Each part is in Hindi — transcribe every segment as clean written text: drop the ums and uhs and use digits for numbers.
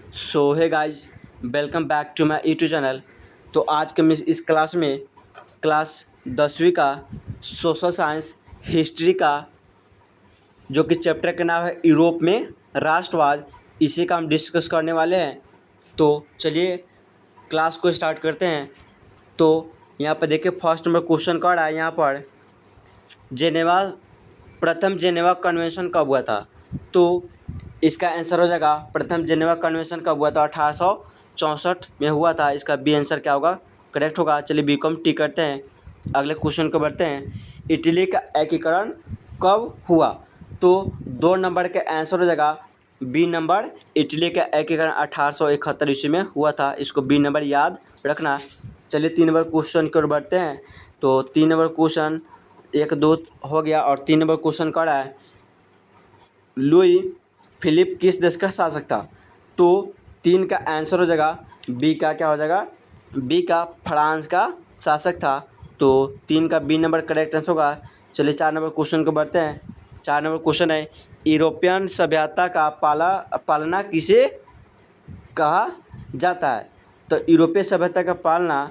So hi guys, welcome back to my YouTube channel. तो आज के मैं इस क्लास में क्लास 10वीं का सोशल साइंस हिस्ट्री का जो कि चैप्टर का नाम है यूरोप में राष्ट्रवाद, इसी का हम डिस्कस करने वाले हैं। तो चलिए क्लास को स्टार्ट करते हैं। तो यहाँ पर देखिए फर्स्ट नंबर क्वेश्चन कर रहा है यहाँ पर, प्रथम जेनेवा कन्वेंशन कब हुआ था। तो इसका आंसर हो जाएगा प्रथम जेनेवा कन्वेंशन कब हुआ था, 1864 में हुआ था। इसका बी आंसर क्या होगा, करेक्ट होगा। चलिए बी को हम टिक करते हैं, अगले क्वेश्चन को बढ़ते हैं। इटली का एकीकरण कब हुआ। तो 2 नंबर का आंसर हो जाएगा बी नंबर, इटली का एकीकरण 1871 ईस्वी में हुआ था। इसको बी नंबर याद रखना। चलिए 3 नंबर क्वेश्चन की ओर बढ़ते हैं। तो 3 नंबर क्वेश्चन 1 2 हो गया और 3 नंबर क्वेश्चन कर रहा है, लुई फिलिप किस देश का शासक था। तो 3 का आंसर हो जाएगा बी का, क्या हो जाएगा, बी का फ्रांस का शासक था। तो 3 का बी नंबर करेक्ट आंसर होगा। चलिए 4 नंबर क्वेश्चन को बढ़ते हैं। 4 नंबर क्वेश्चन है, यूरोपियन सभ्यता का पालना किसे कहा जाता है। तो यूरोपीय सभ्यता का पालना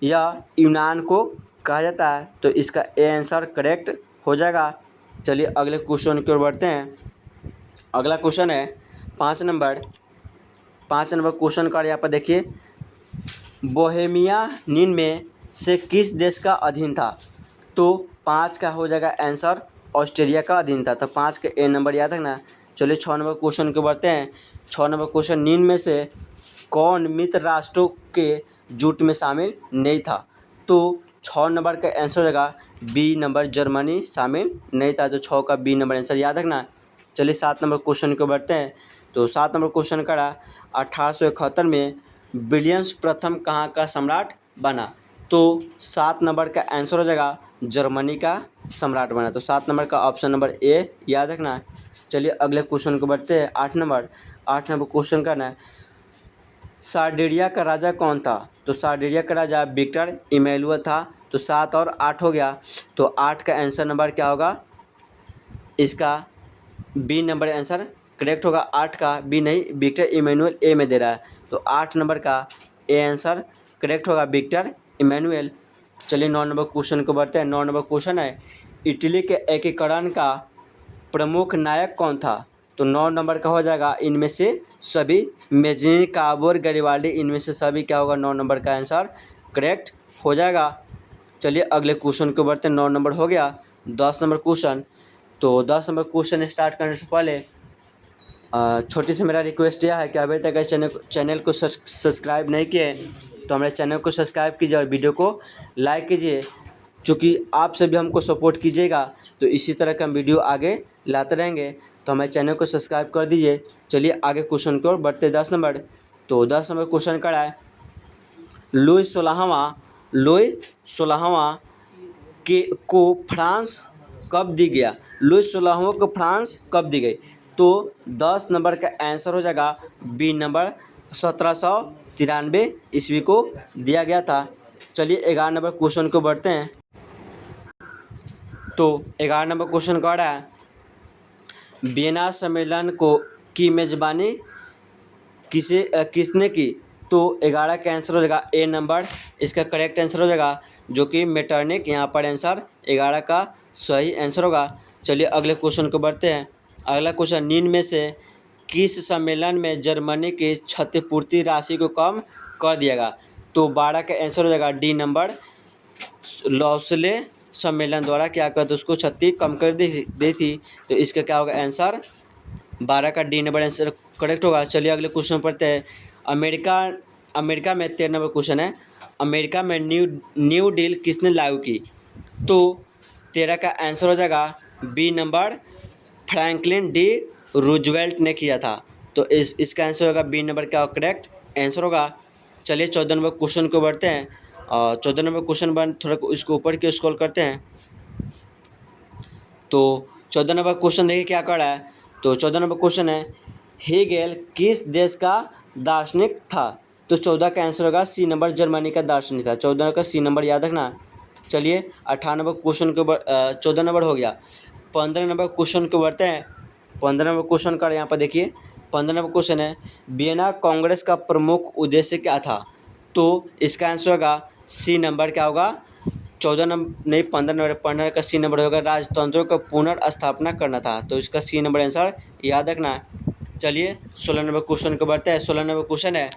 या यूनान को कहा जाता है। तो इसका ए आंसर करेक्ट हो जाएगा। चलिए अगले क्वेश्चन की ओर बढ़ते हैं। अगला क्वेश्चन है 5 नंबर क्वेश्चन का यहाँ पर देखिए, बोहेमिया नीन में से किस देश का अधीन था। तो 5 का हो जाएगा आंसर ऑस्ट्रेलिया का अधीन था। तो 5 के ए नंबर याद रखना। चलिए 6 नंबर क्वेश्चन को बढ़ते हैं। 6 नंबर क्वेश्चन, नीन में से कौन मित्र राष्ट्रों के जुट में शामिल नहीं था। तो 6 नंबर का आंसर हो जाएगा बी नंबर, जर्मनी शामिल नहीं था। तो 6 का बी नंबर आंसर याद रखना। चलिए 7 नंबर क्वेश्चन को बढ़ते हैं। तो 7 नंबर क्वेश्चन करा, 1871 में विलियम्स प्रथम कहाँ का सम्राट बना। तो 7 नंबर का आंसर हो जाएगा जर्मनी का सम्राट बना। तो 7 नंबर का ऑप्शन नंबर ए याद रखना। चलिए अगले क्वेश्चन को बढ़ते हैं। 8 नंबर क्वेश्चन करना है, सार्डिनिया का राजा कौन था। तो सार्डिनिया का राजा विक्टर इमैनुअल था। तो 7 और 8 हो गया। तो 8 का आंसर नंबर क्या होगा, इसका बी नंबर आंसर करेक्ट होगा। 8 का बी नहीं, विक्टर इमैनुअल ए में दे रहा है। तो 8 नंबर का ए आंसर करेक्ट होगा, विक्टर इमैनुअल। चलिए 9 नंबर क्वेश्चन को बढ़ते हैं। 9 नंबर क्वेश्चन है, इटली के एकीकरण का प्रमुख नायक कौन था। तो 9 नंबर का हो जाएगा इनमें से सभी, मेज़िनी, काबोर, गरिबाल्डी, इनमें से सभी क्या होगा, 9 नंबर का आंसर करेक्ट हो जाएगा। चलिए अगले क्वेश्चन को बढ़ते हैं। 9 नंबर हो गया। 10 नंबर क्वेश्चन। तो 10 नंबर क्वेश्चन स्टार्ट करने से पहले छोटी सी मेरा रिक्वेस्ट यह है कि अभी तक इस चैनल को सब्सक्राइब नहीं किए तो हमारे चैनल को सब्सक्राइब कीजिए और वीडियो को लाइक कीजिए, क्योंकि आप सभी हमको सपोर्ट कीजिएगा तो इसी तरह का हम वीडियो आगे लाते रहेंगे। तो हमारे चैनल को सब्सक्राइब कर दीजिए। चलिए आगे क्वेश्चन की ओर बढ़ते 10 नंबर। तो 10 नंबर क्वेश्चन का है, लुई 16वां को फ्रांस कब दी गया। लुई 16वां को फ्रांस कब दी गई। तो 10 नंबर का आंसर हो जाएगा बी नंबर, 1793 ईस्वी को दिया गया था। चलिए 11 नंबर क्वेश्चन को बढ़ते हैं। तो 11 नंबर क्वेश्चन का रहा है, वियना सम्मेलन की मेजबानी किसने की। तो 11 का आंसर हो जाएगा ए नंबर, इसका करेक्ट आंसर हो जाएगा जो कि मेटरनिक। यहाँ पर आंसर 11 का सही आंसर होगा। चलिए अगले क्वेश्चन को बढ़ते हैं। अगला क्वेश्चन, नीन में से किस सम्मेलन में जर्मनी की क्षतिपूर्ति राशि को कम कर दिएगा। तो 12 का आंसर हो जाएगा डी नंबर, लॉसले सम्मेलन द्वारा क्या करते उसको क्षति कम कर दी थी। तो इसका क्या होगा आंसर, 12 का डी नंबर आंसर करेक्ट होगा। चलिए अगले क्वेश्चन पढ़ते हैं। अमेरिका में 13 नंबर क्वेश्चन है, अमेरिका में न्यू डील किसने लागू की। तो 13 का आंसर हो जाएगा B number, Franklin D Roosevelt ने किया था। तो इसका आंसर होगा बी नंबर का करेक्ट आंसर होगा। चलिए 14 नंबर क्वेश्चन को बढ़ते हैं। 14 नंबर क्वेश्चन बन थोड़ा इसको ऊपर की स्क्रॉल करते हैं। तो 14 नंबर क्वेश्चन देखिए क्या कर रहा है। तो 14 नंबर क्वेश्चन है, हेगेल किस देश का दार्शनिक था। तो 14 का आंसर होगा सी नंबर, जर्मनी का दार्शनिक था। 14 का सी नंबर याद रखना। चलिए 18 नंबर क्वेश्चन को 14 नंबर हो गया। 15 नंबर क्वेश्चन को बढ़ते हैं। 15 नंबर क्वेश्चन का यहाँ पर देखिए, 15 नंबर क्वेश्चन है वियना कांग्रेस का प्रमुख उद्देश्य क्या था? तो इसका आंसर होगा सी नंबर क्या होगा 14 नंबर नहीं 15 का सी नंबर होगा राजतंत्रों का पुनर्स्थापना करना था। तो इसका सी नंबर आंसर याद रखना है। चलिए 16 नंबर क्वेश्चन को बढ़ते हैं। 16 नंबर क्वेश्चन है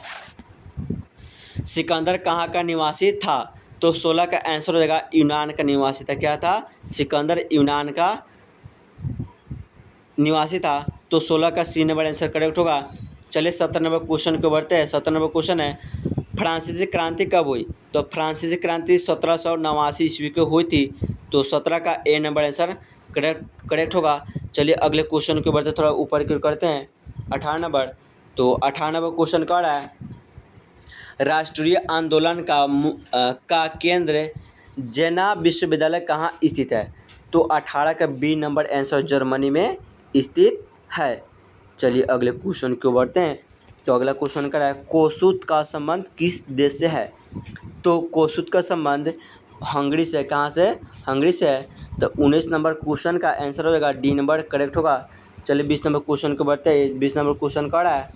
सिकंदर कहाँ का निवासी था? तो 16 का आंसर हो जाएगा यूनान का निवासी था। क्या था? सिकंदर यूनान का निवासी था। तो 16 का सी नंबर आंसर करेक्ट होगा। चलिए 17 नंबर क्वेश्चन को बढ़ते हैं। 17 नंबर क्वेश्चन है फ्रांसीसी क्रांति कब हुई? तो फ्रांसीसी क्रांति 1789 ईस्वी को हुई थी। तो 17 का ए नंबर आंसर करेक्ट होगा। चलिए अगले क्वेश्चन को बढ़ते थोड़ा ऊपर की ओर करते हैं। 18 नंबर। तो 18 नंबर क्वेश्चन कह रहा है राष्ट्रीय आंदोलन का केंद्र जेना विश्वविद्यालय कहाँ स्थित है? तो 18 का बी नंबर आंसर जर्मनी में स्थित है। चलिए अगले क्वेश्चन को बढ़ते हैं। तो अगला क्वेश्चन क्या है कोसुत का संबंध किस देश से है? तो कोसुत का संबंध हंगरी से। कहाँ से? हंगरी से है। तो 19 नंबर क्वेश्चन का आंसर हो जाएगा डी नंबर करेक्ट होगा। चलिए 20 नंबर क्वेश्चन को बढ़ते हैं। 20 नंबर क्वेश्चन कह रहा है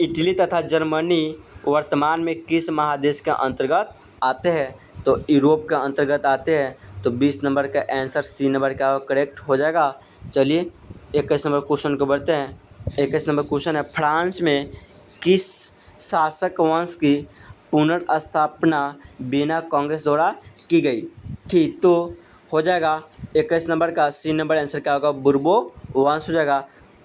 इटली तथा जर्मनी वर्तमान में किस महादेश के अंतर्गत आते हैं? तो यूरोप के अंतर्गत आते हैं। तो 20 नंबर का आंसर सी नंबर का करेक्ट हो जाएगा। चलिए 21 नंबर क्वेश्चन को बढ़ते हैं। 21 नंबर क्वेश्चन है फ्रांस में किस शासक वंश की पुनर्स्थापना बिना कांग्रेस द्वारा की गई थी? तो हो जाएगा 21 नंबर का सी नंबर आंसर क्या होगा बुर्बो वंश हो जाएगा।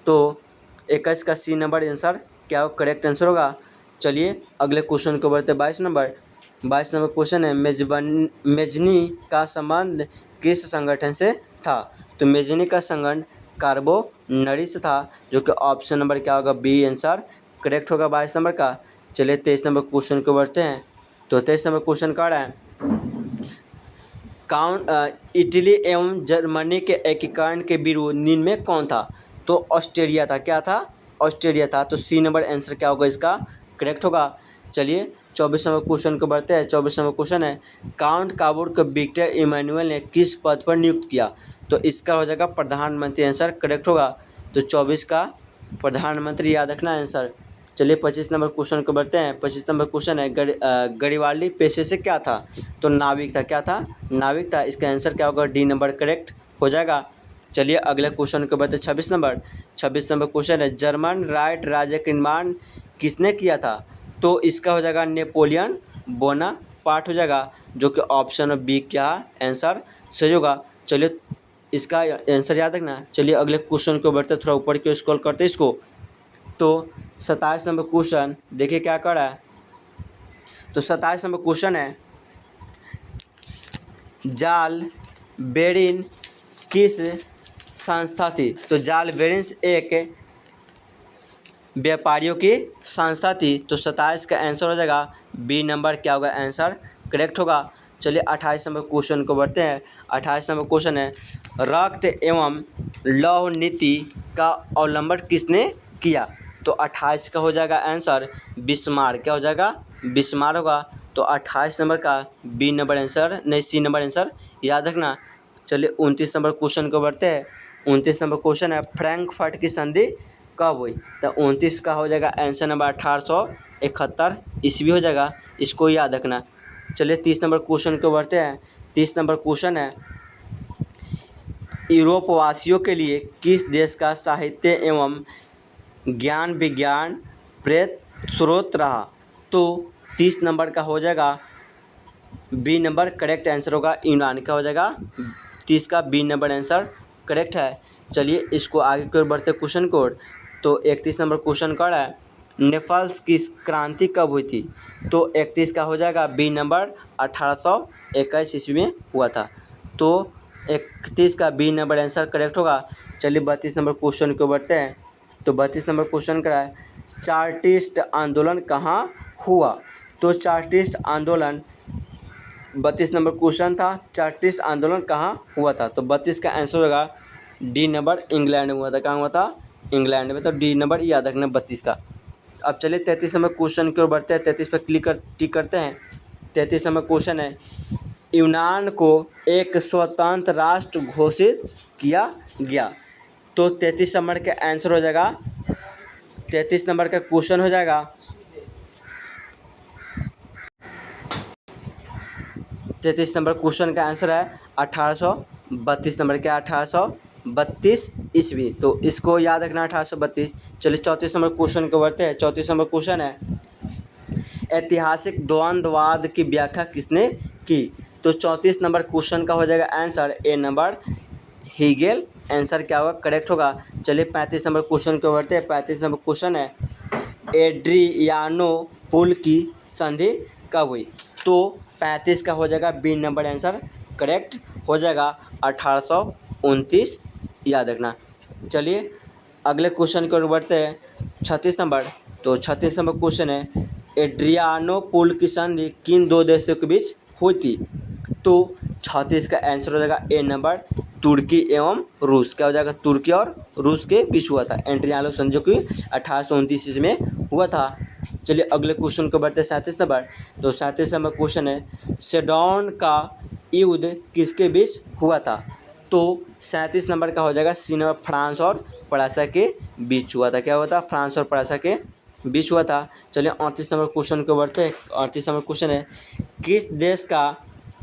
तो 21 का सी नंबर आंसर क्या होगा करेक्ट आंसर होगा। चलिए अगले क्वेश्चन को बढ़ते हैं। 22 नंबर क्वेश्चन है मेजनी का संबंध किस संगठन से था? तो मेजनी का संगठन कार्बोनरी से था जो कि ऑप्शन नंबर क्या होगा बी आंसर करेक्ट होगा 22 नंबर का। चलिए 23 नंबर क्वेश्चन को बढ़ते हैं। तो 23 नंबर क्वेश्चन कह रहा है इटली एवं जर्मनी के एकीकरण के विरोध निम्न में कौन था? तो ऑस्ट्रेलिया था। क्या था? ऑस्ट्रेलिया था। तो सी नंबर आंसर क्या होगा इसका करेक्ट होगा। चलिए 24 नंबर क्वेश्चन को बढ़ते हैं। 24 नंबर क्वेश्चन है काउंट काबूर को विक्टर इमानुएल ने किस पद पर नियुक्त किया? तो इसका हो जाएगा प्रधानमंत्री आंसर करेक्ट होगा। तो 24 का प्रधानमंत्री याद रखना आंसर। चलिए 25 नंबर क्वेश्चन को बढ़ते हैं। 25 नंबर क्वेश्चन है गरिबाल्डी पेशे से क्या था? तो नाविक था। क्या था? नाविक था। इसका आंसर क्या होगा डी नंबर करेक्ट हो जाएगा। चलिए अगले क्वेश्चन को बढ़ते 26 नंबर। 26 नंबर क्वेश्चन है जर्मन राइट राज्य का निर्माण किसने किया था? तो इसका हो जाएगा नेपोलियन बोनापार्ट हो जाएगा जो कि ऑप्शन बी क्या आंसर सही होगा। चलिए इसका आंसर याद रखना। चलिए अगले क्वेश्चन को बढ़ते थोड़ा ऊपर की स्क्रॉल करते इसको। तो 27 नंबर क्वेश्चन देखिए क्या कर रहा है। तो 27 नंबर क्वेश्चन है जाल बेरिन किस संस्था थी? तो जाल बेरिन एक व्यापारियों की संस्था थी। तो 27 का आंसर हो जाएगा बी नंबर क्या होगा आंसर करेक्ट होगा। चलिए 28 नंबर क्वेश्चन को बढ़ते हैं। 28 नंबर क्वेश्चन है रक्त एवं लौह नीति का अवलंबन किसने किया? तो 28 का हो जाएगा आंसर बिस्मार्क। क्या हो जाएगा? बिस्मार्क होगा। तो 28 नंबर का बी नंबर आंसर नहीं सी नंबर आंसर याद रखना। चलिए 29 नंबर क्वेश्चन को बढ़ते हैं। 29 नंबर क्वेश्चन है फ्रैंकफर्ट की संधि कब हुई? तो 29 का हो जाएगा आंसर नंबर 1871 ईस्वी हो जाएगा। इसको याद रखना। चलिए 30 नंबर क्वेश्चन को बढ़ते हैं। 30 नंबर क्वेश्चन है यूरोप वासियों के लिए किस देश का साहित्य एवं ज्ञान विज्ञान प्रेत स्रोत रहा? तो 30 नंबर का हो जाएगा बी नंबर करेक्ट आंसर होगा यूनान का हो जाएगा। 30 का बी नंबर आंसर करेक्ट है। चलिए इसको आगे की ओर बढ़ते क्वेश्चन कोड। तो 31 नंबर क्वेश्चन कर रहा है नेफल्स की क्रांति कब हुई थी? तो 31 का हो जाएगा बी नंबर 1821 ईस्वी में हुआ था। तो 31 का बी नंबर आंसर करेक्ट होगा। चलिए 32 नंबर क्वेश्चन को बढ़ते हैं। तो 32 नंबर क्वेश्चन करा है चार्टिस्ट आंदोलन कहाँ हुआ? तो चार्टिस्ट आंदोलन 32 नंबर क्वेश्चन था चार्टिस्ट आंदोलन कहाँ हुआ था? तो 32 का आंसर होगा डी नंबर इंग्लैंड में हुआ था। कहाँ हुआ था? इंग्लैंड में। तो डी नंबर याद रखना 32 का। अब चलिए 33 नंबर क्वेश्चन की ओर बढ़ते हैं। 33 पर टिक करते हैं। 33 नंबर क्वेश्चन है यूनान को एक स्वतंत्र राष्ट्र घोषित किया गया। तो 33 नंबर का आंसर हो जाएगा 33 नंबर का क्वेश्चन हो जाएगा। 33 नंबर क्वेश्चन का आंसर है 1832 नंबर क्या, 1832 ईस्वी। तो इसको याद रखना 1832। चलिए 34 नंबर क्वेश्चन को बढ़ते हैं। 34 नंबर क्वेश्चन है ऐतिहासिक द्वंद्ववाद की व्याख्या किसने की। तो 34 नंबर क्वेश्चन का हो जाएगा answer A number Hegel. Answer क्या होगा, करेक्ट होगा। चलिए 35 नंबर क्वेश्चन को बढ़ते हैं। 35 नंबर क्वेश्चन है एड्रियानो पुल की संधि कब हुई। तो 35 का हो जाएगा बी नंबर आंसर करेक्ट हो जाएगा 1829, याद रखना। चलिए अगले क्वेश्चन की ओर बढ़ते हैं 36 नंबर। तो 36 नंबर क्वेश्चन है एड्रियानो पुल की संधि किन दो देशों के बीच हुई थी। तो 36 का आंसर हो जाएगा ए नंबर तुर्की एवं रूस। क्या हो जाएगा, तुर्की और रूस के बीच हुआ था एड्रियानो संधि, जो कि 1829 ईस्वी में हुआ था। चलिए अगले क्वेश्चन को बढ़ते हैं 37 नंबर। तो 37 नंबर क्वेश्चन है सेडोन का युद्ध किसके बीच हुआ था। तो 37 नंबर का हो जाएगा सी नंबर फ्रांस और फ्रांसा के बीच हुआ था। क्या हुआ था, फ्रांस और फ्रांसा के बीच हुआ था। चलिए 38 नंबर क्वेश्चन को बढ़ते हैं। 38 नंबर क्वेश्चन है किस देश का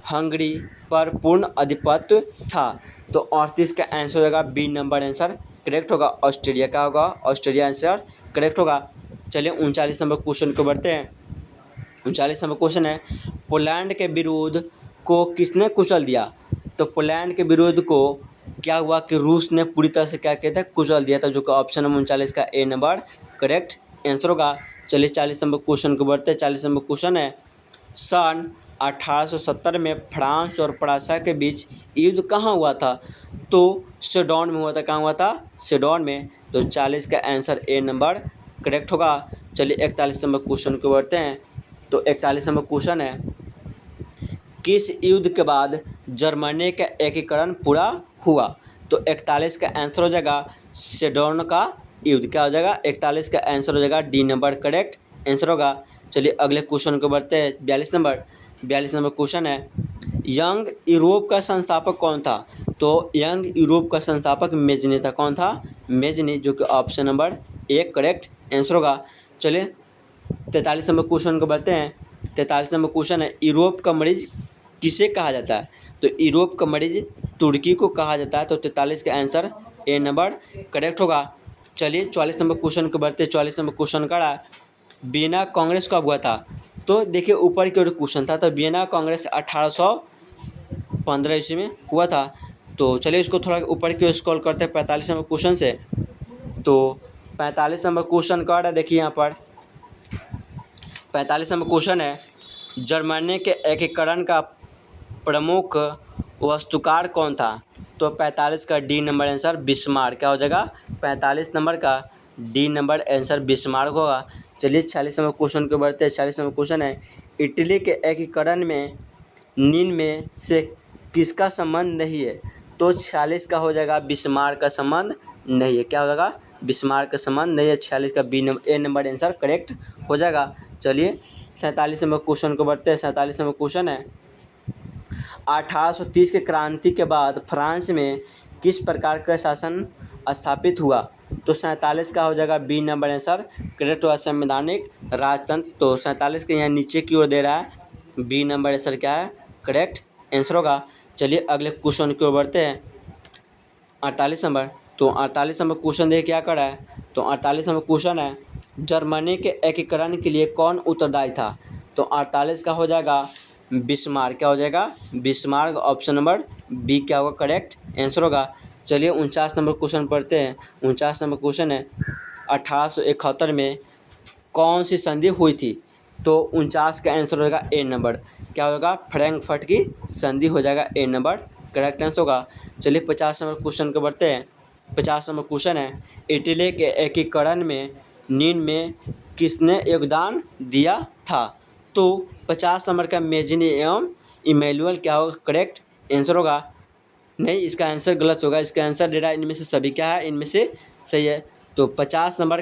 हंगरी पर पूर्ण आधिपत्य था। तो 38 का आंसर होगा बी नंबर आंसर करेक्ट होगा, ऑस्ट्रेलिया का होगा, ऑस्ट्रेलिया आंसर करेक्ट होगा। चलिए 39 नंबर क्वेश्चन को बढ़ते हैं। 39 नंबर क्वेश्चन है पोलैंड के विरोध को किसने कुचल दिया। तो पोलैंड के विरोध को क्या हुआ कि रूस ने पूरी तरह से क्या किया था, कुचल दिया था, जो कि ऑप्शन नंबर 39 का ए नंबर करेक्ट आंसर होगा। चलिए 40 नंबर क्वेश्चन को बढ़ते हैं। 40 नंबर क्वेश्चन है सन 1870 में फ्रांस और फ्रांसा के बीच युद्ध कहाँ हुआ था। तो सेडोन में हुआ था। कहाँ हुआ था, सेडोन में। तो 40 का आंसर ए नंबर करेक्ट होगा। चलिए 41 नंबर क्वेश्चन को बढ़ते हैं। तो 41 नंबर क्वेश्चन है किस युद्ध के बाद जर्मनी का एकीकरण पूरा हुआ। तो 41 का आंसर हो जाएगा सेडोन का युद्ध। क्या हो जाएगा, 41 का आंसर हो जाएगा डी नंबर करेक्ट आंसर होगा। चलिए अगले क्वेश्चन को बढ़ते हैं 42 नंबर। 42 नंबर क्वेश्चन है यंग यूरोप का संस्थापक कौन था। तो यंग यूरोप का संस्थापक मेजनी था। कौन था, मेजनी, जो कि option number A correct answer होगा। चलिए 43 नंबर क्वेश्चन को बढ़ते हैं। 43 नंबर क्वेश्चन है यूरोप का मरीज किसे कहा जाता है। तो यूरोप का मरीज तुर्की को कहा जाता है। तो 43 का आंसर ए नंबर करेक्ट होगा। चलिए 44 नंबर क्वेश्चन को बढ़ते हैं। 44 नंबर क्वेश्चन का वियना कांग्रेस कब हुआ था। तो देखिए ऊपर की ओर क्वेश्चन था। तो वियना कांग्रेस 1815 ईस्वी में हुआ था। तो चलिए इसको थोड़ा ऊपर की ओर स्क्रॉल करते हैं 45 नंबर क्वेश्चन से। तो 45 नंबर क्वेश्चन का देखिए यहाँ पर 45 नंबर क्वेश्चन है जर्मनी के एकीकरण का प्रमुख वास्तुकार कौन था। तो 45 का डी नंबर आंसर बिस्मार्क। क्या हो जाएगा, 45 नंबर का डी नंबर आंसर बिस्मार्क होगा। चलिए 46 नंबर क्वेश्चन को बढ़ते हैं। 46 नंबर क्वेश्चन है इटली के एकीकरण में निम्न में से किसका संबंध नहीं है। तो 46 का हो जाएगा बिस्मार्क का संबंध नहीं है। क्या हो जाएगा, बिस्मार्क का संबंध नहीं है। 46 का B number A number answer correct हो जाएगा। चलिए 47 नंबर क्वेश्चन को बढ़ते हैं। 47 नंबर क्वेश्चन है 1830 के क्रांति के बाद फ्रांस में किस प्रकार का शासन स्थापित हुआ। तो 47 का हो जाएगा बी नंबर आंसर करेक्ट हुआ, संवैधानिक राजतंत्र। तो 47 के यहाँ नीचे की ओर दे रहा है, बी नंबर आंसर क्या है, करेक्ट आंसर होगा। चलिए अगले क्वेश्चन की ओर बढ़ते हैं 48 नंबर। तो 48 नंबर क्वेश्चन देखिए क्या कर रहा है। तो 48 नंबर क्वेश्चन है जर्मनी के एकीकरण के लिए कौन उत्तरदायी था। तो 48 का हो जाएगा बिस्मार्क। क्या हो जाएगा, बिस्मार्क, ऑप्शन नंबर बी क्या होगा, करेक्ट आंसर होगा। चलिए 49 नंबर क्वेश्चन पढ़ते हैं। 49 नंबर क्वेश्चन है 1871 में कौन सी संधि हुई थी। तो 49 का आंसर होगा ए नंबर, क्या होगा, फ्रैंकफर्ट की संधि हो जाएगा, ए नंबर करेक्ट आंसर होगा। चलिए 50 नंबर क्वेश्चन को बढ़ते हैं। 50 नंबर क्वेश्चन है इटली के एकीकरण में निम्न में किसने योगदान दिया था। तो 50 नंबर का मेजनी एवं इमैनुअल क्या होगा, करेक्ट आंसर होगा। नहीं, इसका आंसर गलत होगा। इसका आंसर दे रहा है इनमें से सभी क्या है, इनमें से सही है। तो 50 नंबर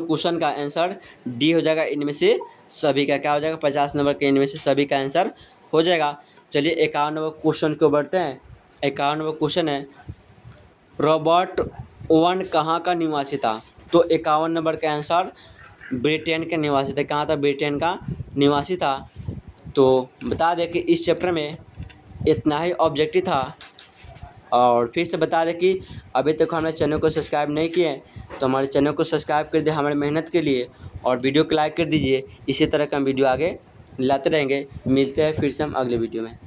क्वेश्चन का आंसर डी हो जाएगा, इनमें से सभी का क्या हो जाएगा, 50 नंबर के इनमें से सभी का आंसर हो जाएगा। चलिए 51 नंबर क्वेश्चन को बढ़ते हैं। 51 नंबर क्वेश्चन है रॉबर्ट वन कहाँ का निवासी था? तो 51 नंबर का आंसर ब्रिटेन के निवासी था। कहाँ था? ब्रिटेन का निवासी था। तो बता दें कि इस चैप्टर में इतना ही ऑब्जेक्टिव था। और फिर से बता दें कि अभी तक हमारे चैनल को सब्सक्राइब नहीं किए हैं तो हमारे चैनल को सब्सक्राइब कर दे हमारी मेहनत के लिए, और वीडियो को लाइक कर दीजिए। इसी तरह का हम वीडियो आगे लाते रहेंगे। मिलते हैं फिर से हम अगले वीडियो में।